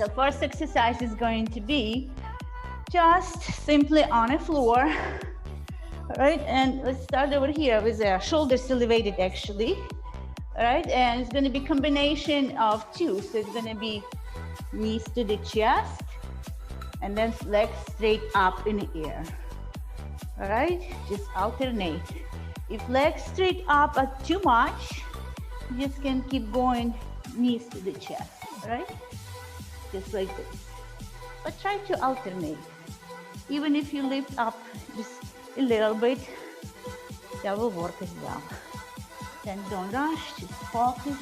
So first exercise is going to be just simply on a floor. All right, and let's start over here with the shoulders elevated actually. All right, and it's going to be combination of two. So it's going to be knees to the chest and then legs straight up in the air. All right, just alternate. If legs straight up are too much, you just can keep going knees to the chest. All right, just like this. But try to alternate. Even if you lift up just a little bit, that will work as well. Then don't rush, just focus.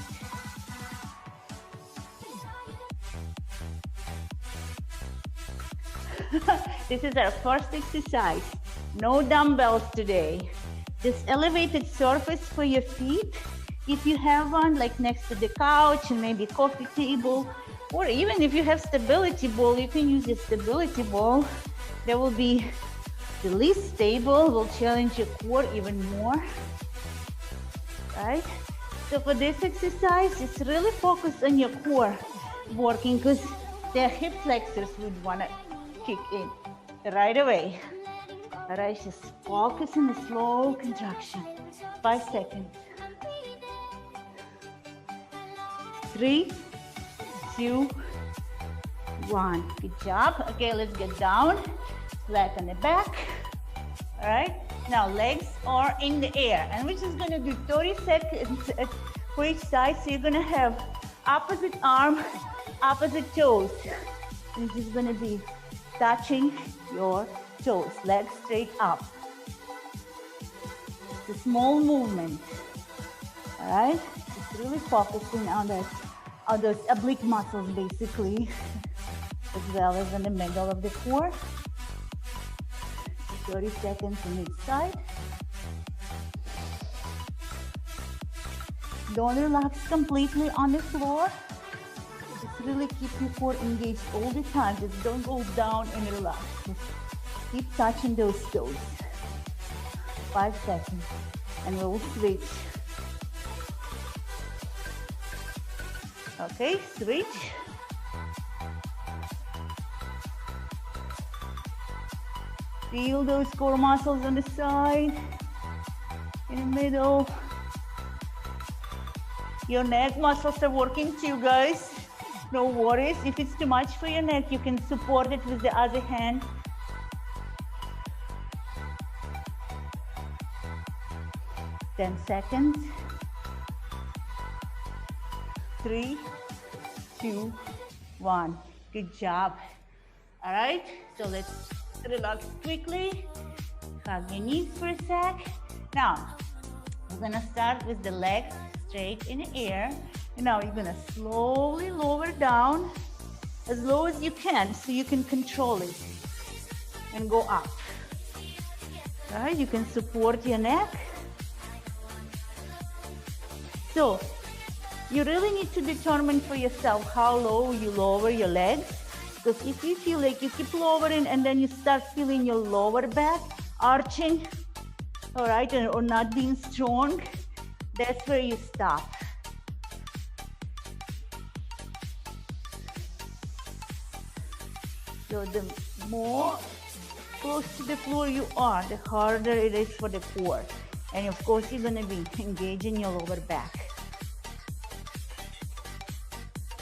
This is our first exercise. No dumbbells today. Just elevated surface for your feet. If you have one, like next to the couch and maybe coffee table, or even if you have stability ball, you can use the stability ball. That will be the least stable, will challenge your core even more. Right? So for this exercise, just really focus on your core working because the hip flexors would want to kick in right away. All right, just focus on the slow contraction. 5 seconds. 3, 2, 1. Good job. Okay, let's get down. Flat on the back. All right. Now legs are in the air, and we're just going to do 30 seconds for each side. So you're going to have opposite arm, opposite toes. And it's just going to be touching your toes, legs straight up. It's a small movement. All right. Just really focusing on that, on those oblique muscles basically, as well as in the middle of the core. 30 seconds on each side. Don't relax completely on the floor. Just really keep your core engaged all the time. Just don't go down and relax. Just keep touching those toes. 5 seconds and we'll switch. Okay, switch. Feel those core muscles on the side, in the middle. Your neck muscles are working too, guys. No worries. If it's too much for your neck, you can support it with the other hand. Ten seconds. 3, 2, 1. Good job. All right, so let's relax quickly. Hug your knees for a sec. Now, we're gonna start with the legs straight in the air. And now you're gonna slowly lower down as low as you can so you can control it and go up. All right, you can support your neck. So, you really need to determine for yourself how low you lower your legs. Because if you feel like you keep lowering and then you start feeling your lower back arching, all right, or not being strong, that's where you stop. So the more close to the floor you are, the harder it is for the core. And of course, you're gonna be engaging your lower back.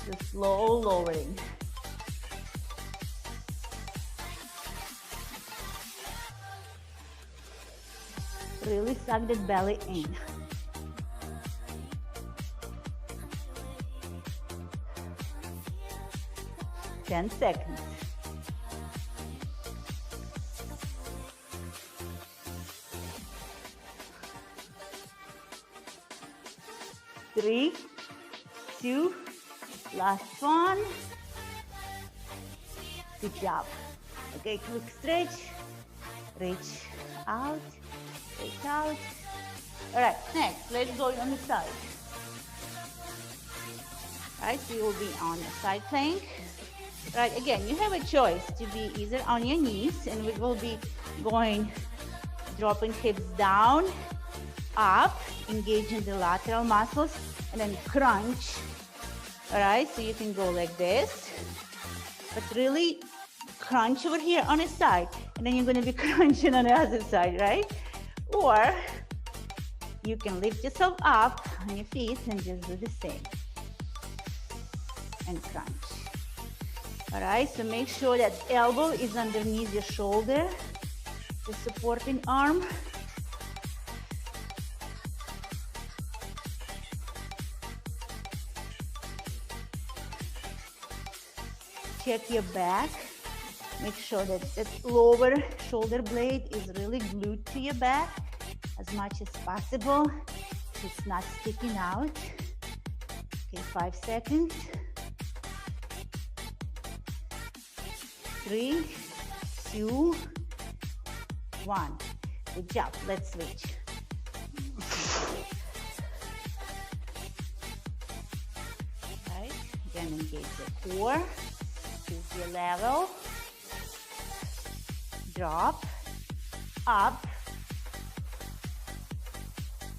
So slow lowering. Really suck that belly in. Ten seconds. 3, 2, last one. Good job. Okay, quick stretch. Reach out. Reach out. All right, next, let's go on the side. All right, so you will be on the side plank. Right, again, you have a choice to be either on your knees, and we will be going, dropping hips down, up, engaging the lateral muscles, and then crunch. All right, so you can go like this, but really crunch over here on a side, and then you're going to be crunching on the other side, right? Or you can lift yourself up on your feet and just do the same and crunch. All right, so make sure that elbow is underneath your shoulder, the supporting arm. Check your back. Make sure that that lower shoulder blade is really glued to your back as much as possible. It's not sticking out. Okay, 5 seconds. 3, 2, 1. Good job. Let's switch. All right. Again, engage the core. Choose your level. Drop. Up.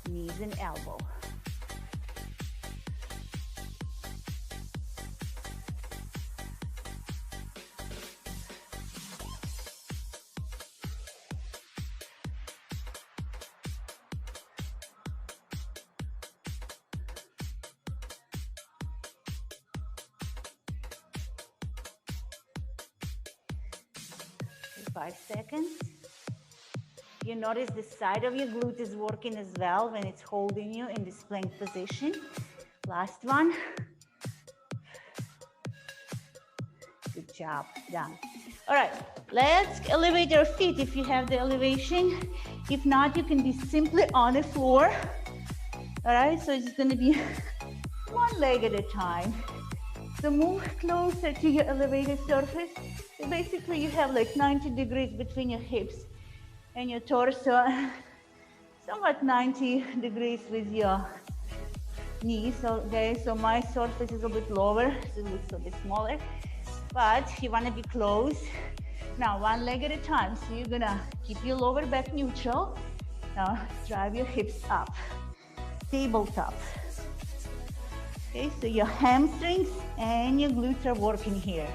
Knees and elbow. Okay, 5 seconds. You notice the side of your glute is working as well when it's holding you in this plank position. Last one. Good job, done. All right, let's elevate your feet if you have the elevation. If not, you can be simply on the floor. All right, so it's gonna be one leg at a time. So move closer to your elevated surface. So basically you have like 90 degrees between your hips and your torso, somewhat 90 degrees with your knees. Okay, so my surface is a bit lower, so it looks a bit smaller, but you wanna be close. Now, one leg at a time. So you're gonna keep your lower back neutral. Now, drive your hips up, tabletop. Okay, so your hamstrings and your glutes are working here.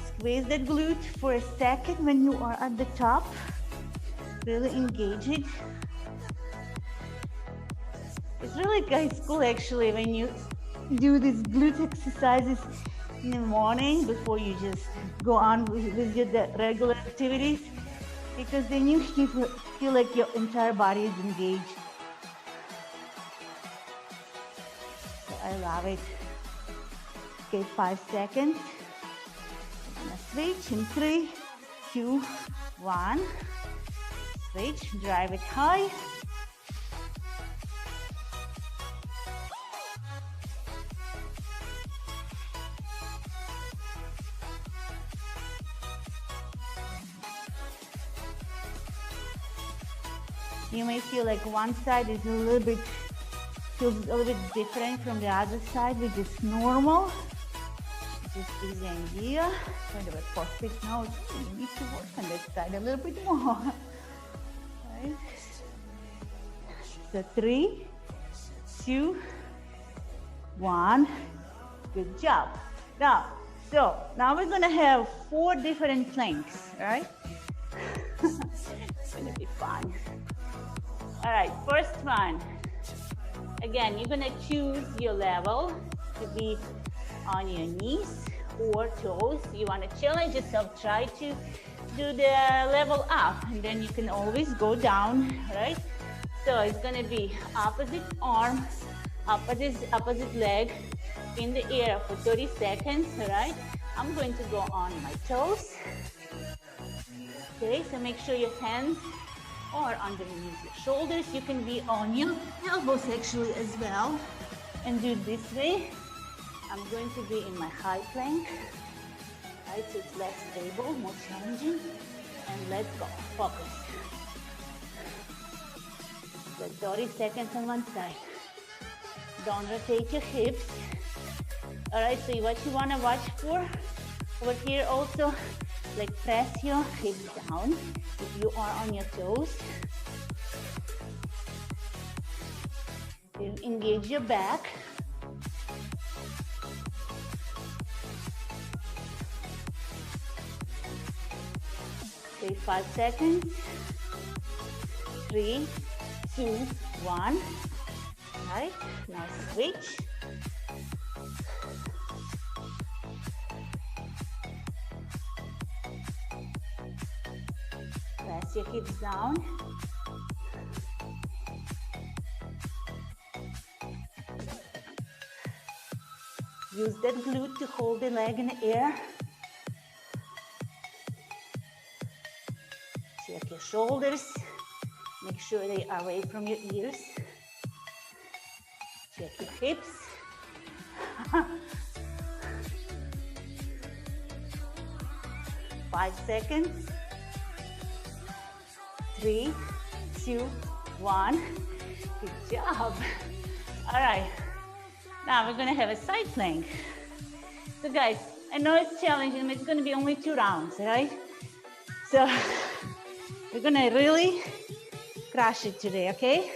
Squeeze that glute for a second when you are at the top. Really engage it. It's really guys cool actually when you do these glute exercises in the morning before you just go on with your regular activities, because then you feel like your entire body is engaged. So I love it. Okay, 5 seconds. I'm gonna switch in 3, 2, 1. Switch, drive it high. You may feel like one side is feels a little bit different from the other side, which is normal. Just gives the idea. Kind of a perfect now. You need to work on that side a little bit more. Right. So 3, 2, 1. Good job. Now we're gonna have 4 different planks, right? It's gonna be fun. All right, first one. Again, you're gonna choose your level to be on your knees or toes. You wanna challenge yourself, try to do the level up, and then you can always go down, right? So it's gonna be opposite arm, opposite leg in the air for 30 seconds, right? I'm going to go on my toes. Okay, so make sure your hands are underneath your shoulders. You can be on your elbows actually as well, and do it this way. I'm going to be in my high plank, right? So it's less stable, more challenging. And let's go, focus. So 30 seconds on one side. Don't rotate your hips. All right, so what you wanna watch for over here also, like press your hips down if you are on your toes. Engage your back. Take 5 seconds. 3, 2, 1. Right, now switch. Press your hips down. Use that glute to hold the leg in the air. Check your shoulders. Make sure they are away from your ears. Check your hips. 5 seconds. 3, 2, 1. Good job. All right. Now we're gonna have a side plank. So guys, I know it's challenging, but it's gonna be only 2 rounds, right? So we're gonna really crush it today, okay?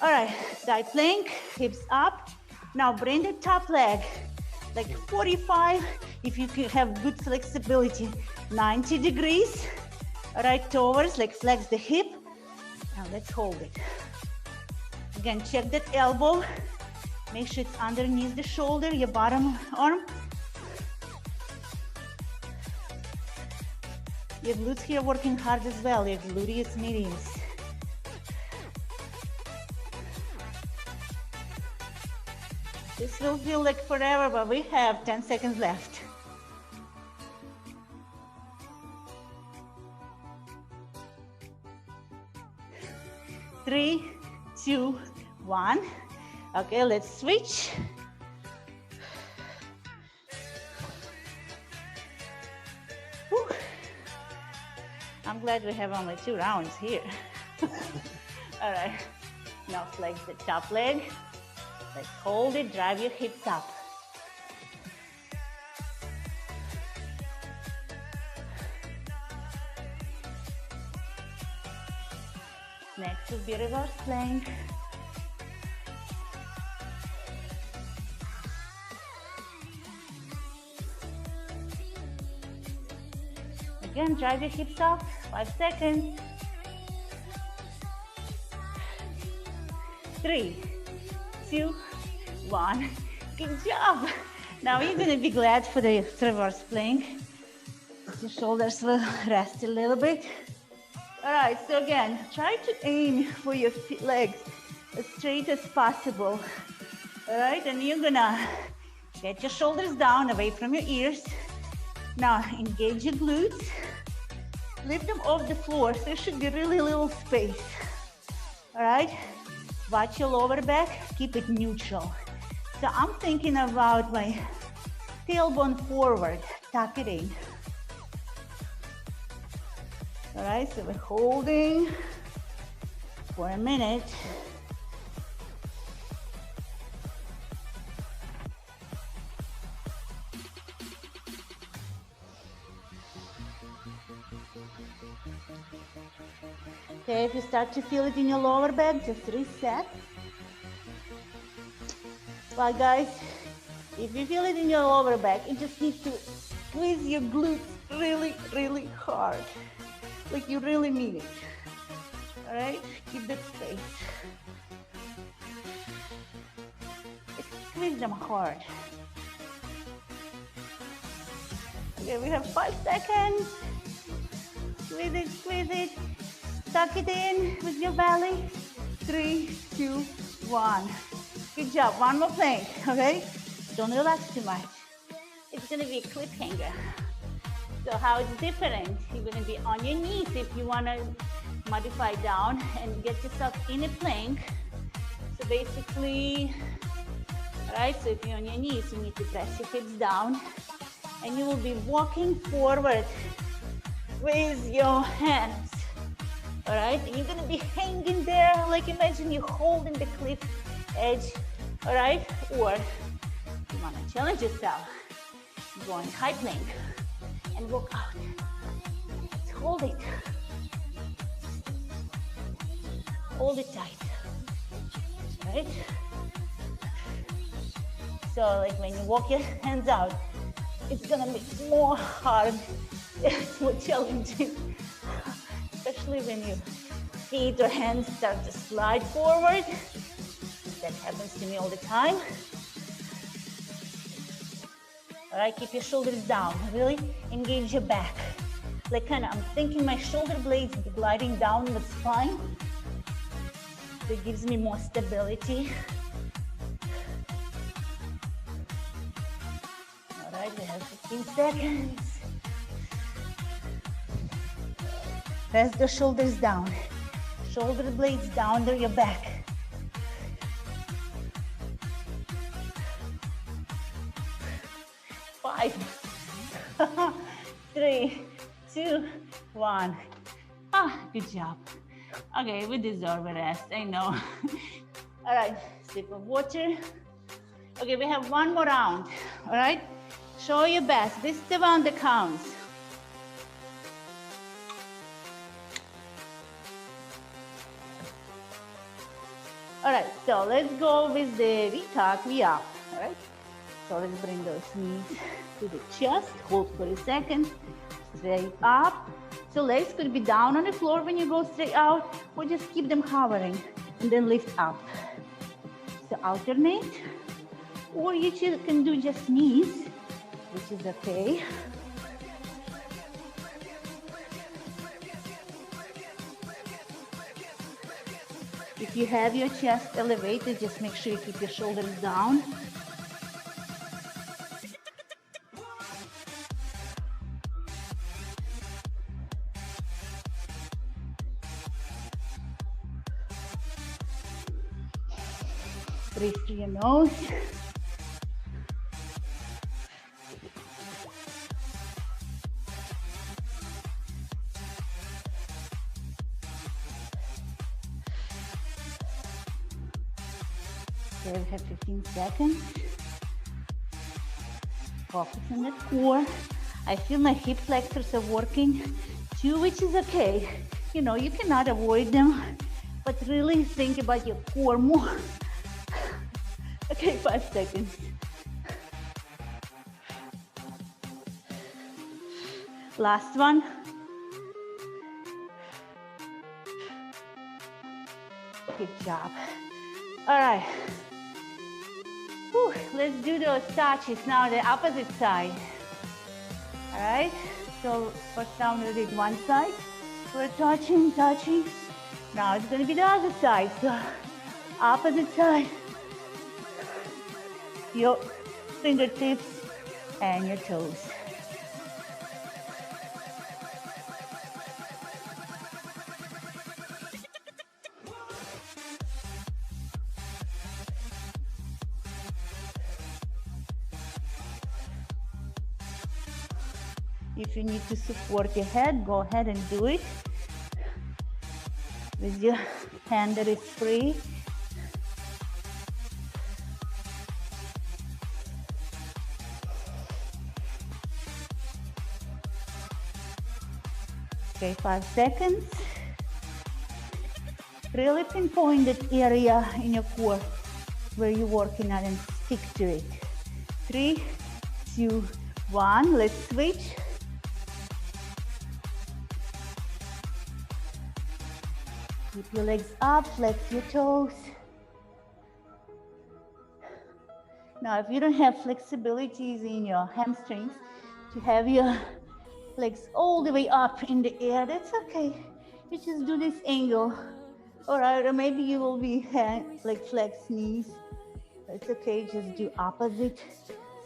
All right, side plank, hips up. Now bring the top leg, like 45, if you can have good flexibility, 90 degrees. All right, towards, like flex the hip. Now let's hold it. Again, check that elbow. Make sure it's underneath the shoulder, your bottom arm. Your glutes here working hard as well, your gluteus medius. This will feel like forever, but we have 10 seconds left. Three, 2, 1. Okay, let's switch. Whew. I'm glad we have only 2 rounds here. All right, now flex the top leg. Let's hold it, drive your hips up. Next will be reverse plank. Again, drive your hips up, 5 seconds. 3, 2, 1. Good job. Now you're gonna be glad for the reverse plank. Your shoulders will rest a little bit. All right, so again, try to aim for your legs as straight as possible. All right, and you're gonna get your shoulders down away from your ears. Now engage your glutes. Lift them off the floor, so there should be really little space. All right, watch your lower back, keep it neutral. So I'm thinking about my tailbone forward, tuck it in. All right, so we're holding for a minute. Okay, if you start to feel it in your lower back, just reset. Well, guys, if you feel it in your lower back, you just need to squeeze your glutes really, really hard. Like you really need it. All right, keep that space. Just squeeze them hard. Okay, we have 5 seconds. Squeeze it, squeeze it. Tuck it in with your belly. 3, 2, 1. Good job. One more plank, okay? Don't relax too much. It's gonna be a cliffhanger. So how it's different? You're gonna be on your knees if you wanna modify down and get yourself in a plank. So basically, all right, so if you're on your knees, you need to press your hips down and you will be walking forward with your hands. All right, and you're gonna be hanging there, like imagine you're holding the cliff edge, all right? Or if you wanna challenge yourself, go in high plank and walk out. Let's hold it. Hold it tight. right? So like when you walk your hands out, it's gonna be more hard, it's more challenging, especially when your feet or hands start to slide forward. That happens to me all the time. All right, keep your shoulders down, really engage your back. Like kind of, I'm thinking my shoulder blades gliding down the spine. That gives me more stability. All right, we have 15 seconds. Press the shoulders down. Shoulder blades down under your back. 5, 3, 2, 1. Ah, good job. Okay, we deserve a rest, I know. All right, sip of water. Okay, we have one more round, all right? Show your best. This is the one that counts. All right, so let's go with the V-tuck, V-up, all right? So let's bring those knees to the chest, hold for a second, straight up. So legs could be down on the floor when you go straight out, or just keep them hovering and then lift up. So alternate, or you can do just knees, which is okay. If you have your chest elevated, just make sure you keep your shoulders down. Breathe through your nose. Okay, we have 15 seconds. Focus on the core. I feel my hip flexors are working too, which is okay. You know, you cannot avoid them, but really think about your core more. Okay, 5 seconds. Last one. Good job. All right. Whew, let's do those touches now, the opposite side. All right. So first time we did one side. We're touching, touching. Now it's going to be the other side. So opposite side. Your fingertips and your toes. If you need to support your head, go ahead and do it with your hand that is free. Okay, 5 seconds. Really pinpoint that area in your core where you're working at and stick to it. 3, 2, 1. Let's switch. Keep your legs up, flex your toes. Now, if you don't have flexibilities in your hamstrings to have your legs all the way up in the air, that's okay. You just do this angle. All right, or maybe you will be like flex knees. It's okay, just do opposite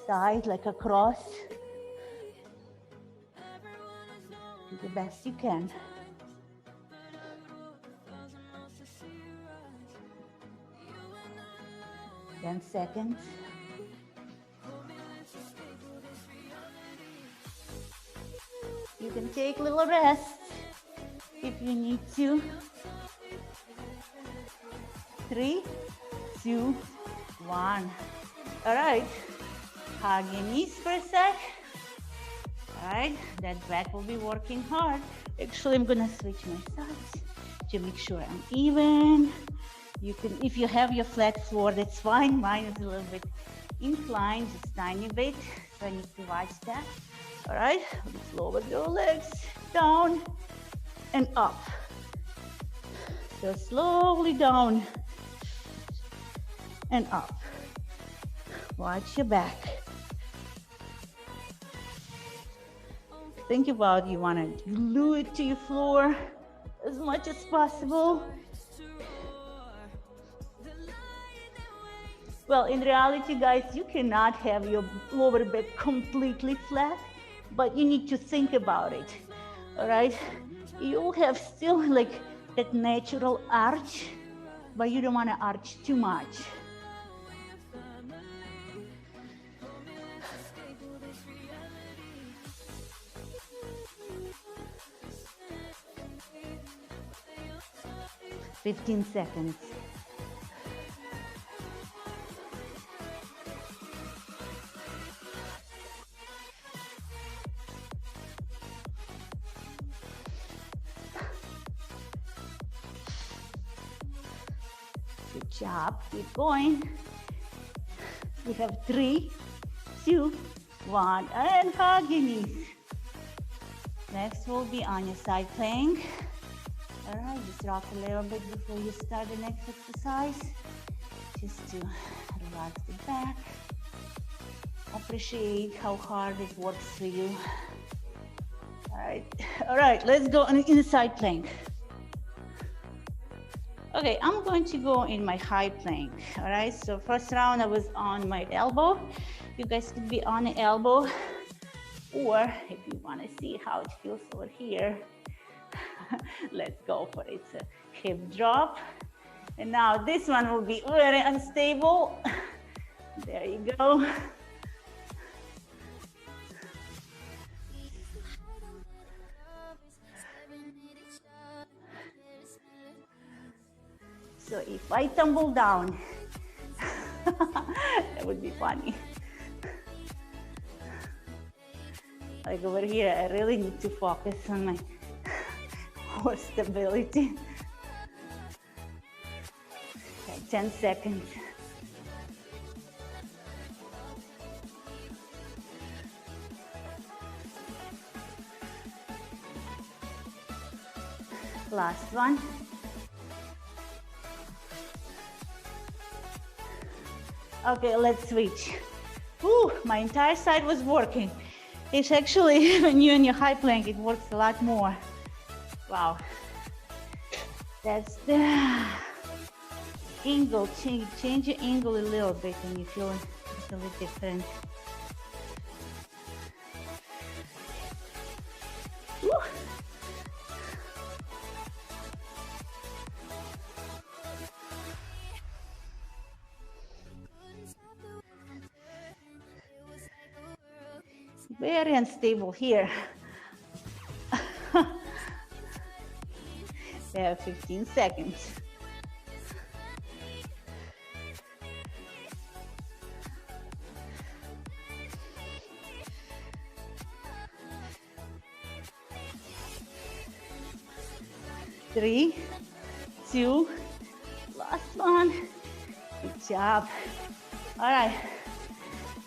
side, like a cross. Do the best you can. 10 seconds. You can take a little rest if you need to. 3, 2, 1. All right, hug your knees for a sec. All right, that back will be working hard. Actually, I'm gonna switch my sides to make sure I'm even. You can, if you have your flat floor, that's fine. Mine is a little bit inclined, just tiny bit, so I need to watch that. All right, let's lower your legs down and up. So slowly down and up. Watch your back. Think about you want to glue it to your floor as much as possible. Well, in reality, guys, you cannot have your lower back completely flat, but you need to think about it. All right, you'll have still like that natural arch, but you don't want to arch too much. "15 seconds. Good job. Keep going. We have 3, 2, 1, and hug your knees. Next will be on your side plank. All right, just rock a little bit before you start the next exercise, just to relax the back. Appreciate how hard it works for you. All right, let's go in the side plank. Okay, I'm going to go in my high plank. All right, so first round I was on my elbow. You guys could be on the elbow, or if you want to see how it feels over here, let's go for it. So hip drop. And now this one will be very unstable. There you go. So if I tumble down, that would be funny. Like over here, I really need to focus on my core stability. Okay, 10 seconds. Last one. Okay, let's switch. Whew, my entire side was working. It's actually, when you're in your high plank, it works a lot more. Wow. That's the angle. Change your angle a little bit and you feel it's a little different. Whew. Very unstable here. We have 15 seconds. Three, two, last one. Good job. All right,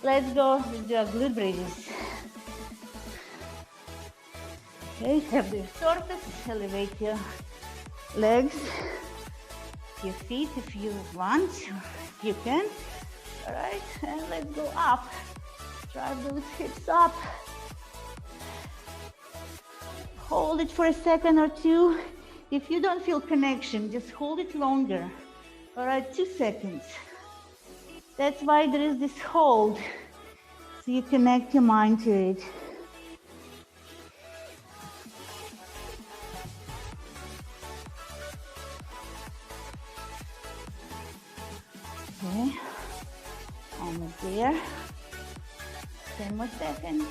let's go. Let's do our glute bridges. Okay, have the surface, elevate your legs, your feet if you want, if you can. All right, and let's go up. Drive those hips up. Hold it for a second or two. If you don't feel connection, just hold it longer. All right, 2 seconds. That's why there is this hold, so you connect your mind to it. Okay, almost there. 10 more seconds.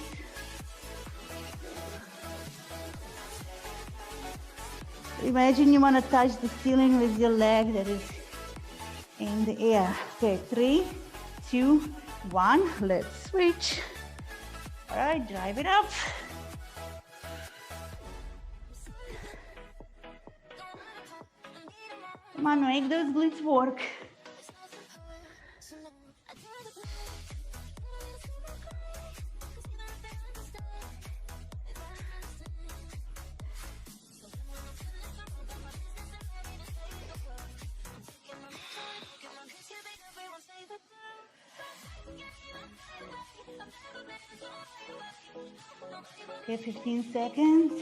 Imagine you want to touch the ceiling with your leg that is in the air. Okay, 3, 2, 1. Let's switch. All right, drive it up. Come on, make those glutes work. Okay, 15 seconds.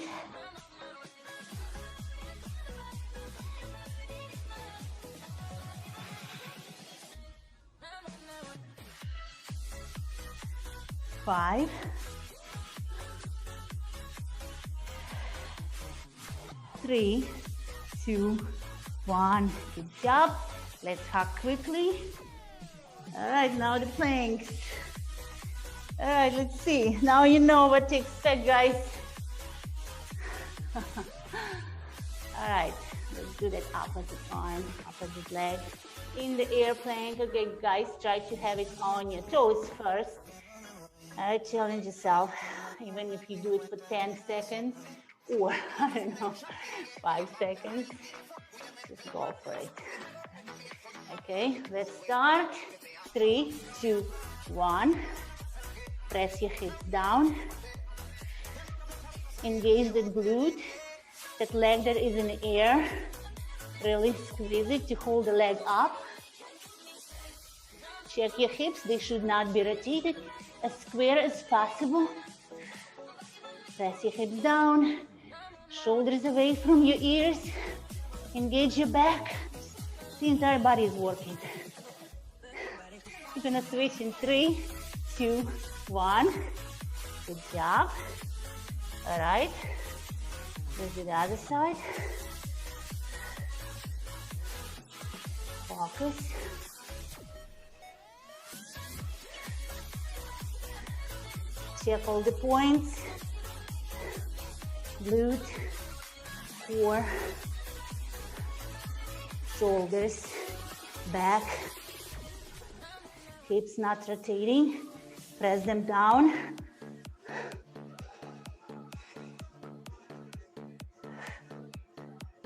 Five, 3, 2, 1. Good job. Let's hug quickly. All right, now the planks. All right, let's see. Now you know what to expect, guys. All right, let's do that opposite arm, opposite leg. In the air plank. Okay, guys, try to have it on your toes first. All right, challenge yourself, even if you do it for 10 seconds or, I don't know, 5 seconds. Just go for it. Okay, let's start. 3, 2, 1. Press your hips down. Engage that glute, that leg that is in the air. Really squeeze it to hold the leg up. Check your hips, they should not be rotated. As square as possible. Press your hips down. Shoulders away from your ears. Engage your back. The entire body is working. You're gonna switch in 3, 2, 1. Good job. All right. Let's do the other side. Focus. Check all the points. Glute, core, shoulders, back, hips not rotating. Press them down.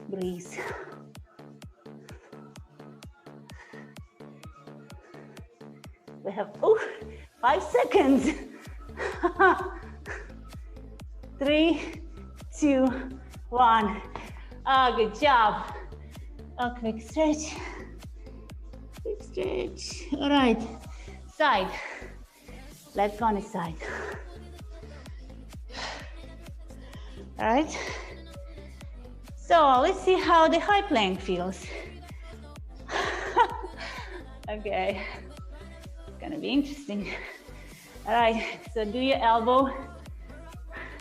Breathe. We have 5 seconds. 3, 2, 1. Good job. A quick stretch. Quick stretch. All right. Side. Leg on the side. All right. So let's see how the high plank feels. Okay. It's gonna be interesting. All right, so do your elbow,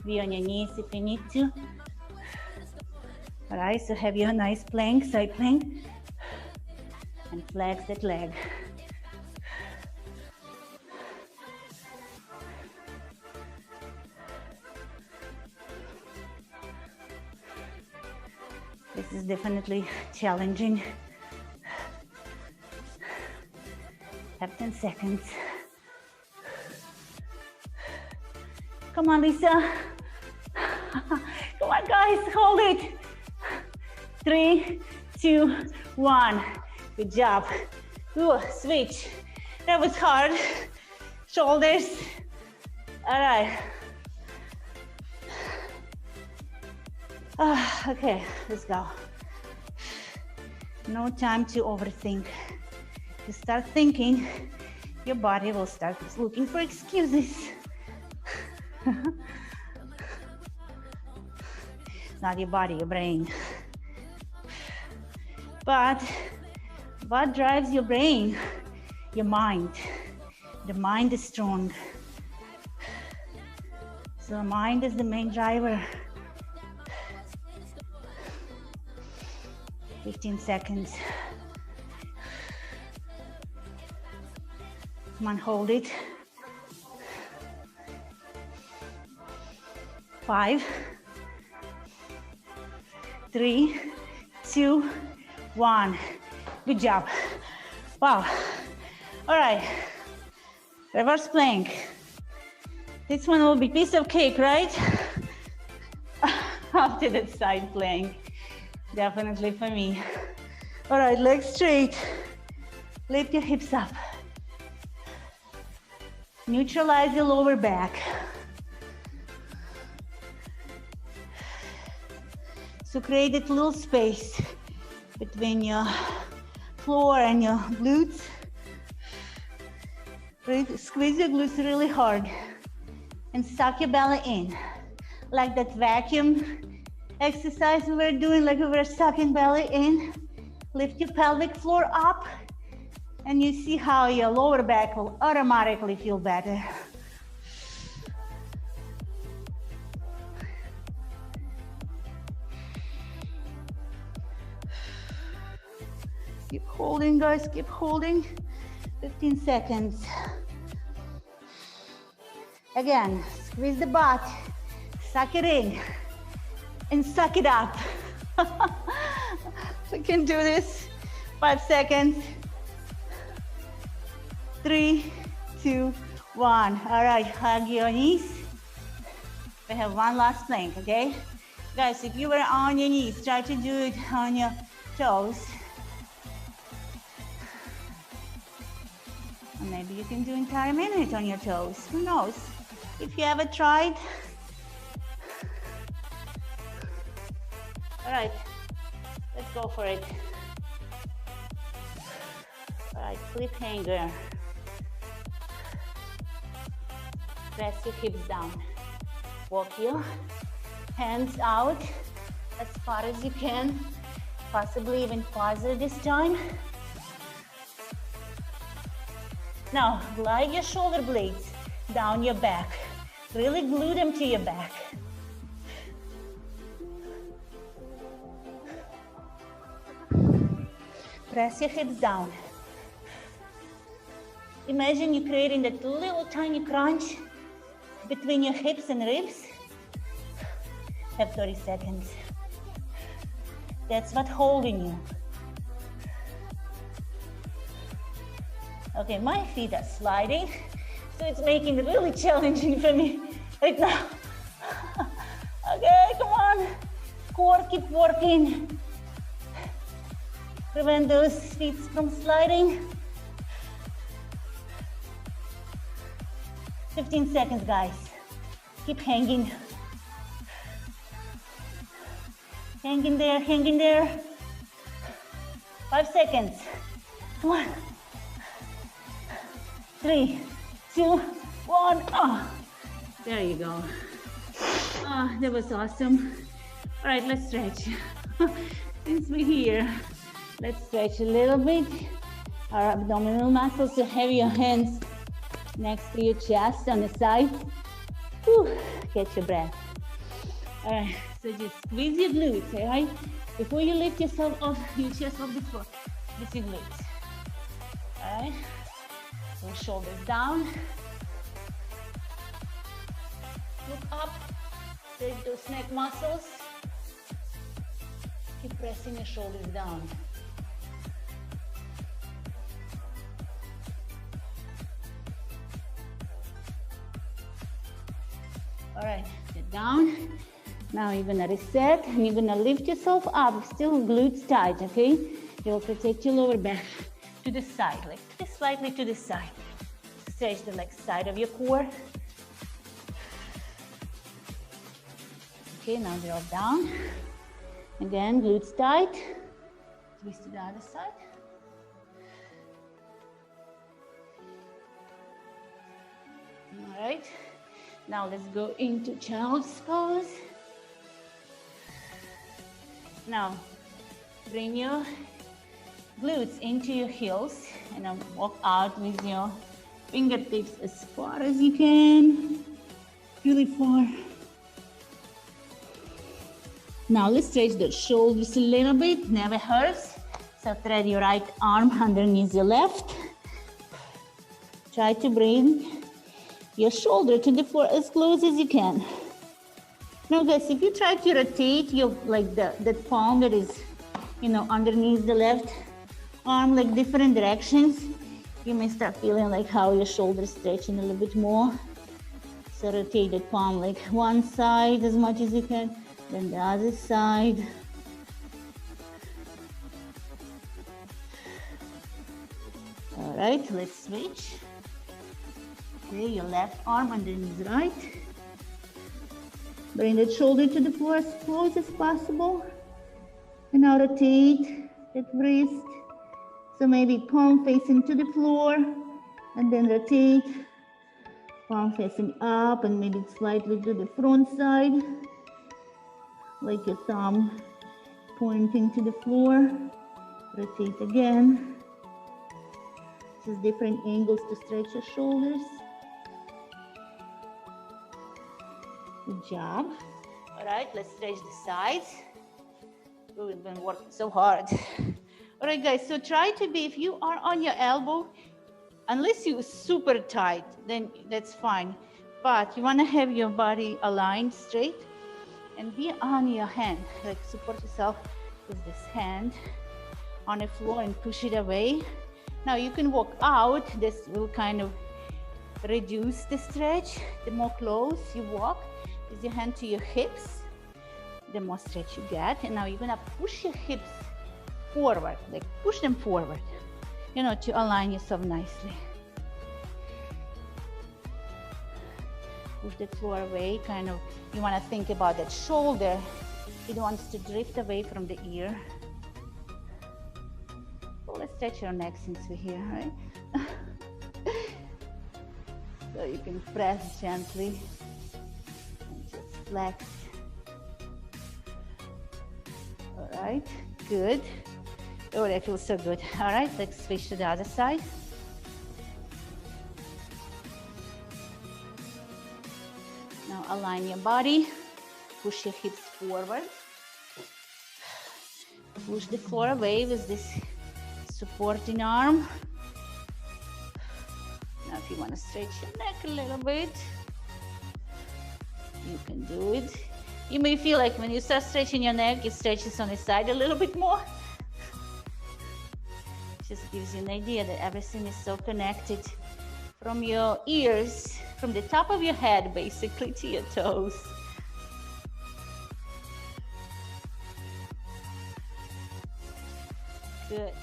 be on your knees if you need to. All right, so have your nice plank, side plank, and flex that leg. This is definitely challenging. Have 10 seconds. Come on, Lisa. Come on, guys, hold it. 3, 2, 1. Good job. Ooh, switch. That was hard. Shoulders. All right. Okay, let's go. No time to overthink. You start thinking, your body will start looking for excuses. Not your body, your brain. But what drives your brain? Your mind. The mind is strong. So mind is the main driver. 15 seconds. Come on, hold it. 5, 3, 2, 1. Good job. Wow. All right. Reverse plank. This one will be piece of cake, right? After that side plank. Definitely for me. All right, legs straight. Lift your hips up. Neutralize your lower back. So create that little space between your floor and your glutes. Right? Squeeze your glutes really hard and suck your belly in. Like that vacuum exercise we were doing, like we were sucking belly in. Lift your pelvic floor up and you see how your lower back will automatically feel better. Keep holding, guys, keep holding. 15 seconds. Again, squeeze the butt, suck it in, and suck it up. We can do this. 5 seconds. 3, 2, 1. All right, hug your knees. We have one last plank, okay? Guys, if you were on your knees, try to do it on your toes. Or maybe you can do entire minute on your toes. Who knows? If you ever tried. All right, let's go for it. All right, flip hanger. Press your hips down. Walk your hands out as far as you can, possibly even farther this time. Now, glide your shoulder blades down your back. Really glue them to your back. Press your hips down. Imagine you're creating that little tiny crunch between your hips and ribs. Have 30 seconds. That's what's holding you. Okay, my feet are sliding, so it's making it really challenging for me right now. Okay, come on. Core, keep working. Prevent those feet from sliding. 15 seconds, guys. Keep hanging. Hang in there, hang in there. 5 seconds. Come on. 3, 2, 1. Oh, there you go. Oh, that was awesome. All right, let's stretch. Since we're here, let's stretch a little bit. Our abdominal muscles, so have your hands next to your chest on the side. Whew, catch your breath. All right, so just squeeze your glutes, all right? Before you lift yourself off, your chest off the floor, this is glutes. All right, so shoulders down. Look up, stretch those neck muscles. Keep pressing your shoulders down. All right, sit down. Now you're gonna reset and you're gonna lift yourself up, still glutes tight, okay? You'll protect your lower back to the side, like slightly to the side. Stretch the left side of your core. Okay, now drop down. Again, glutes tight. Twist to the other side. All right. Now let's go into child's pose. Now, bring your glutes into your heels and walk out with your fingertips as far as you can. Really far. Now let's stretch the shoulders a little bit, never hurts. So thread your right arm underneath your left. Try to bring your shoulder to the floor as close as you can. Now guys, if you try to rotate your, like that palm that is, underneath the left arm, like different directions, you may start feeling like how your shoulders stretching a little bit more. So rotate the palm like one side as much as you can, then the other side. right, let's switch. Okay, your left arm underneath right. Bring that shoulder to the floor as close as possible. And now rotate that wrist. So maybe palm facing to the floor, and then rotate. Palm facing up, and maybe slightly to the front side, like your thumb pointing to the floor. Rotate again. Just different angles to stretch your shoulders. Good job. All right, let's stretch the sides. We've been working so hard. All right, guys, so try to be, if you are on your elbow, unless you're super tight, then that's fine. But you want to have your body aligned straight and be on your hand. Like support yourself with this hand on the floor and push it away. Now you can walk out. This will kind of reduce the stretch. The more close you walk with your hand to your hips, the more stretch you get. And now you're gonna push your hips forward, like push them forward, you know, to align yourself nicely. Push the floor away, kind of, you wanna think about that shoulder. It wants to drift away from the ear. Well, let's stretch your neck since we're here, right? So you can press gently and just flex. All right, good. Oh, that feels so good. All right, let's switch to the other side. Now align your body, push your hips forward. Push the floor away with this supporting arm. Now if you want to stretch your neck a little bit, you can do it. You may feel like when you start stretching your neck, it stretches on the side a little bit more. Just gives you an idea that everything is so connected from your ears, from the top of your head basically to your toes. Good.